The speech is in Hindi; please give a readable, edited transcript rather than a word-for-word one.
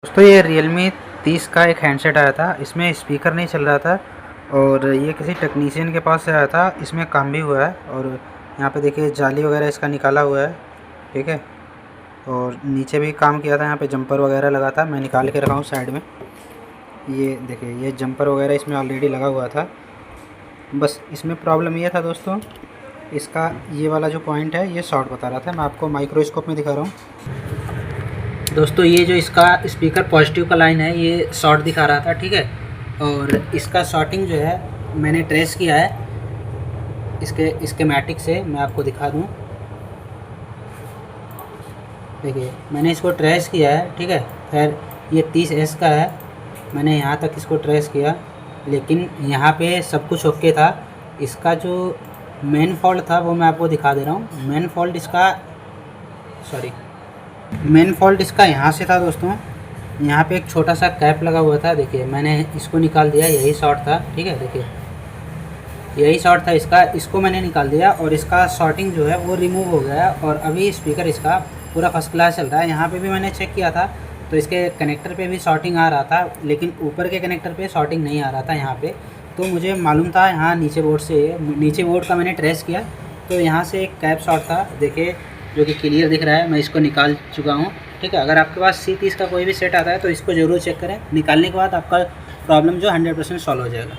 दोस्तों ये Realme 30 का एक हैंडसेट आया था। इसमें स्पीकर नहीं चल रहा था और ये किसी टेक्नीशियन के पास से आया था। इसमें काम भी हुआ है और यहाँ पे देखिए जाली वगैरह इसका निकाला हुआ है, ठीक है। और नीचे भी काम किया था, यहाँ पे जंपर वगैरह लगा था। मैं निकाल के रखा हूँ साइड में। ये देखिए ये जंपर वगैरह इसमें ऑलरेडी लगा हुआ था। बस इसमें प्रॉब्लम ये था दोस्तों, इसका ये वाला जो पॉइंट है ये शॉर्ट बता रहा था। मैं आपको माइक्रोस्कोप में दिखा रहा हूँ दोस्तों। ये जो इसका स्पीकर पॉजिटिव का लाइन है ये शॉर्ट दिखा रहा था, ठीक है। और इसका शॉर्टिंग जो है मैंने ट्रेस किया है इसके स्कीमेटिक से। मैं आपको दिखा दूं, देखिए मैंने इसको ट्रेस किया है, ठीक है। खैर ये 30S का है, मैंने यहाँ तक इसको ट्रेस किया, लेकिन यहाँ पे सब कुछ ओके था। इसका जो मेन फॉल्ट था वो मैं आपको दिखा दे रहा हूँ। मेन फॉल्ट इसका यहाँ से था दोस्तों। यहाँ पे एक छोटा सा कैप लगा हुआ था, देखिए मैंने इसको निकाल दिया, यही शॉर्ट था, ठीक है। देखिए यही शॉर्ट था इसको मैंने निकाल दिया और इसका शॉर्टिंग जो है वो रिमूव हो गया और अभी स्पीकर इसका पूरा फर्स्ट क्लास चल रहा है। यहाँ पे भी मैंने चेक किया था तो इसके कनेक्टर पे भी शॉर्टिंग आ रहा था, लेकिन ऊपर के कनेक्टर पे शॉर्टिंग नहीं आ रहा था यहाँ पे। तो मुझे मालूम था यहाँ नीचे बोर्ड का मैंने ट्रेस किया तो यहाँ से एक कैप शॉर्ट था, देखिए जो कि क्लियर दिख रहा है। मैं इसको निकाल चुका हूँ, ठीक है। अगर आपके पास C30 का कोई भी सेट आता है तो इसको ज़रूर चेक करें। निकालने के बाद आपका प्रॉब्लम जो 100% सॉल्व हो जाएगा।